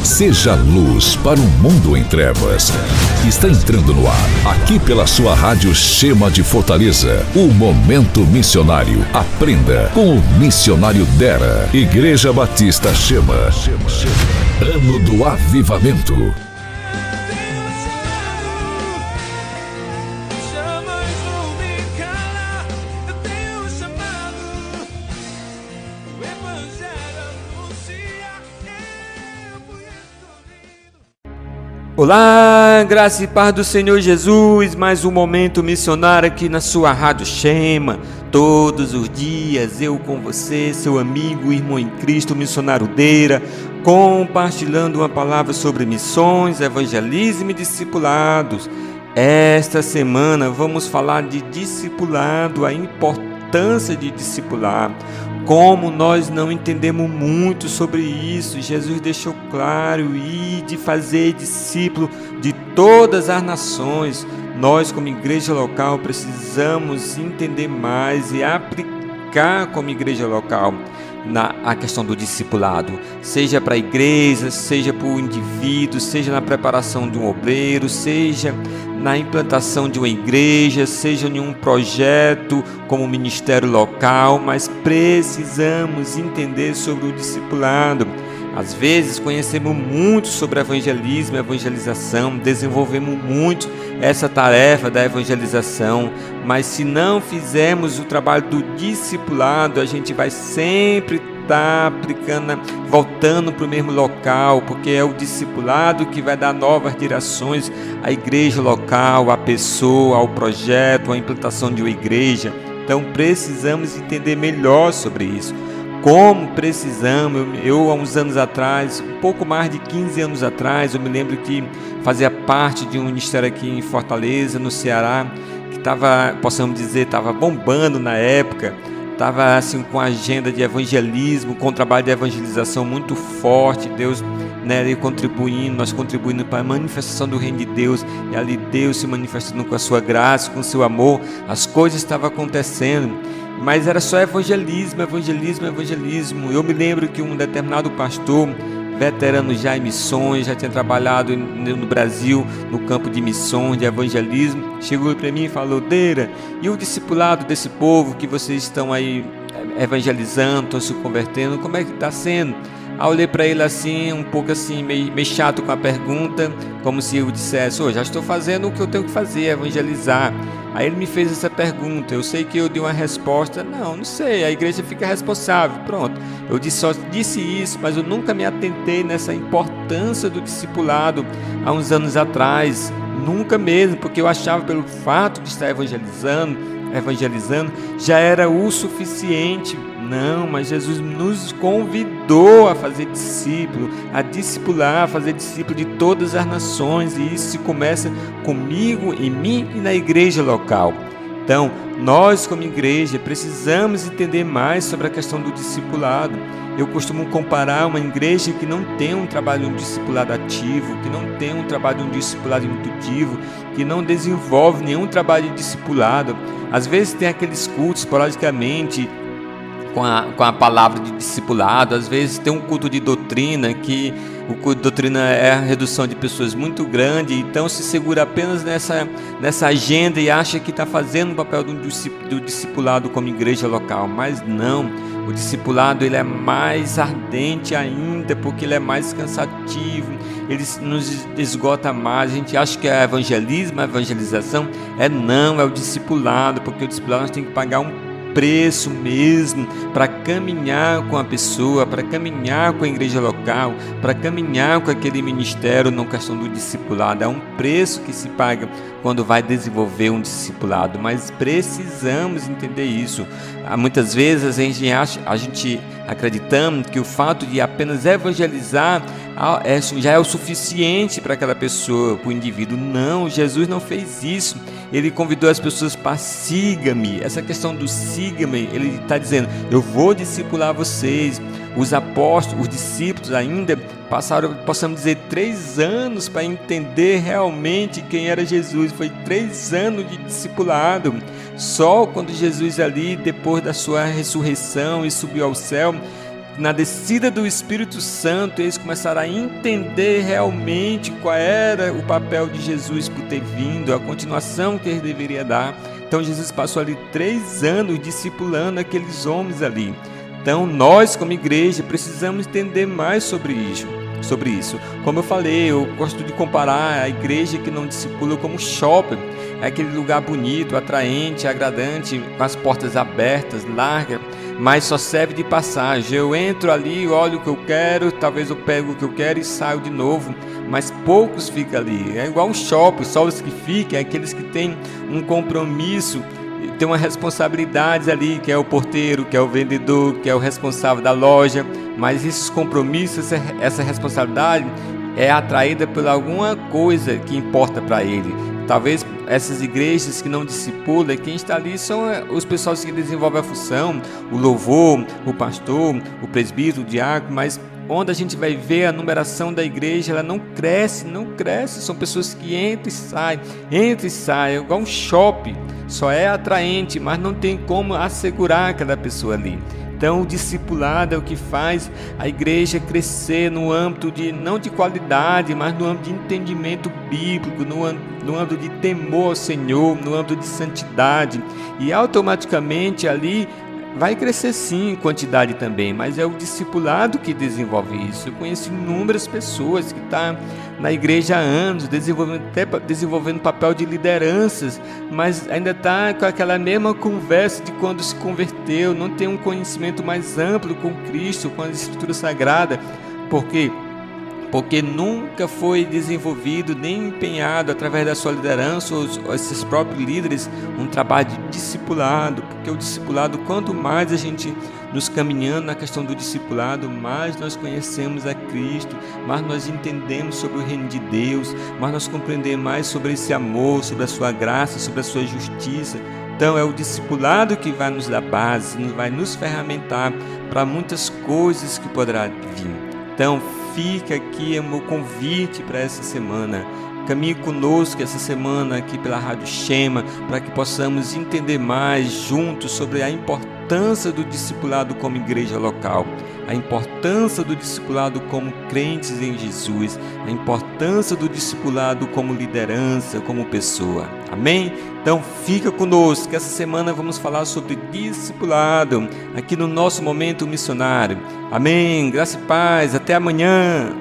Seja luz para um mundo em trevas. Está entrando no ar, aqui pela sua rádio Chema de Fortaleza, o Momento Missionário. Aprenda com o missionário Dera. Igreja Batista Chema. Ano do Avivamento. Olá, graça e paz do Senhor Jesus, mais um momento missionário aqui na sua Rádio Chema. Todos os dias eu com você, seu amigo, irmão em Cristo, missionário Deira, compartilhando uma palavra sobre missões, evangelismo e discipulados. Esta semana vamos falar de discipulado, a importância de discipular. Como nós não entendemos muito sobre isso, Jesus deixou claro e de fazer discípulo de todas as nações. Nós, como igreja local, precisamos entender mais e aplicar como igreja local a questão do discipulado, seja para a igreja, seja para o indivíduo, seja na preparação de um obreiro, seja na implantação de uma igreja, seja em um projeto como ministério local, mas precisamos entender sobre o discipulado. Às vezes conhecemos muito sobre evangelismo e evangelização, desenvolvemos muito essa tarefa da evangelização, mas se não fizermos o trabalho do discipulado, a gente vai sempre estar aplicando, voltando para o mesmo local, porque é o discipulado que vai dar novas direções à igreja local, à pessoa, ao projeto, à implantação de uma igreja. Então precisamos entender melhor sobre isso. Como precisamos, eu há uns anos atrás, um pouco mais de 15 anos atrás, eu me lembro que fazia parte de um ministério aqui em Fortaleza, no Ceará, que estava, possamos dizer, estava bombando na época, estava assim com a agenda de evangelismo, com o trabalho de evangelização muito forte, Deus, né, contribuindo, nós contribuindo para a manifestação do reino de Deus, e ali Deus se manifestando com a sua graça, com o seu amor, as coisas estavam acontecendo. Mas era só evangelismo. Eu me lembro que um determinado pastor, veterano já em missões, já tinha trabalhado no Brasil, no campo de missões, de evangelismo, chegou para mim e falou: Deira, e o discipulado desse povo que vocês estão aí evangelizando, estão se convertendo, como é que está sendo? Aí eu olhei para ele assim, um pouco assim, meio chato com a pergunta, como se eu dissesse: já estou fazendo o que eu tenho que fazer, evangelizar. Aí ele me fez essa pergunta, eu sei que eu dei uma resposta: não sei, a igreja fica responsável, pronto. Eu só disse isso, mas eu nunca me atentei nessa importância do discipulado há uns anos atrás, nunca mesmo, porque eu achava pelo fato de estar evangelizando, já era o suficiente. Não, mas Jesus nos convidou a fazer discípulo, a discipular, a fazer discípulo de todas as nações, e isso se começa comigo, em mim e na igreja local. Então, nós como igreja precisamos entender mais sobre a questão do discipulado. Eu costumo comparar uma igreja que não tem um trabalho de discipulado ativo, que não tem um trabalho de discipulado intuitivo, que não desenvolve nenhum trabalho de discipulado. Às vezes tem aqueles cultos, esporadicamente, com a palavra de discipulado. Às vezes tem um culto de doutrina, que o culto de doutrina é a redução de pessoas muito grande, então se segura apenas nessa agenda e acha que está fazendo o papel do discipulado como igreja local, mas não. O discipulado ele é mais ardente ainda, porque ele é mais cansativo, ele nos esgota mais. A gente acha que é evangelismo, a evangelização é o discipulado, porque o discipulado nós temos que pagar um preço mesmo para caminhar com a pessoa, para caminhar com a igreja local, para caminhar com aquele ministério na questão do discipulado. É um preço que se paga quando vai desenvolver um discipulado, mas precisamos entender isso. Muitas vezes a gente acreditamos que o fato de apenas evangelizar já é o suficiente para aquela pessoa, para o indivíduo. Não, Jesus não fez isso. Ele convidou as pessoas para siga-me. Essa questão do siga-me, ele está dizendo: eu vou discipular vocês. Os apóstolos, os discípulos ainda passaram, possamos dizer, 3 anos para entender realmente quem era Jesus. Foi 3 anos de discipulado. Só quando Jesus ali, depois da sua ressurreição e subiu ao céu, na descida do Espírito Santo, eles começaram a entender realmente qual era o papel de Jesus por ter vindo, a continuação que ele deveria dar. Então Jesus passou ali 3 anos discipulando aqueles homens ali. Então nós, como igreja, precisamos entender mais sobre isso. Como eu falei, eu gosto de comparar a igreja que não discipula como shopping. É aquele lugar bonito, atraente, agradante, com as portas abertas, largas, mas só serve de passagem. Eu entro ali, olho o que eu quero, talvez eu pego o que eu quero e saio de novo, mas poucos ficam ali. É igual um shopping, só os que ficam, é aqueles que têm um compromisso, tem uma responsabilidade ali, que é o porteiro, que é o vendedor, que é o responsável da loja, mas esses compromissos, essa responsabilidade é atraída por alguma coisa que importa para ele. Talvez essas igrejas que não discipulam, quem está ali são os pessoas que desenvolvem a função, o louvor, o pastor, o presbítero, o diácono, mas onde a gente vai ver a numeração da igreja, ela não cresce, são pessoas que entram e saem, é igual um shopping, só é atraente, mas não tem como assegurar aquela pessoa ali. Então o discipulado é o que faz a igreja crescer no âmbito não de qualidade, mas no âmbito de entendimento bíblico, no âmbito de temor ao Senhor, no âmbito de santidade, e automaticamente ali vai crescer sim em quantidade também, mas é o discipulado que desenvolve isso. Eu conheço inúmeras pessoas que estão na igreja há anos, desenvolvendo papel de lideranças, mas ainda está com aquela mesma conversa de quando se converteu, não tem um conhecimento mais amplo com Cristo, com a Escritura Sagrada. Por quê? Porque nunca foi desenvolvido nem empenhado através da sua liderança ou esses próprios líderes um trabalho de discipulado, porque o discipulado, quanto mais a gente nos caminhando na questão do discipulado, mais nós conhecemos a Cristo, mais nós entendemos sobre o reino de Deus, mais nós compreendemos mais sobre esse amor, sobre a sua graça, sobre a sua justiça. Então é o discipulado que vai nos dar base, vai nos ferramentar para muitas coisas que poderá vir. Então fica aqui o meu convite para essa semana. Caminhe conosco essa semana aqui pela Rádio Shema, para que possamos entender mais juntos sobre a importância do discipulado como igreja local, a importância do discipulado como crentes em Jesus, a importância do discipulado como liderança, como pessoa. Amém? Então fica conosco, que essa semana vamos falar sobre discipulado aqui no nosso Momento Missionário. Amém? Graça e paz, até amanhã.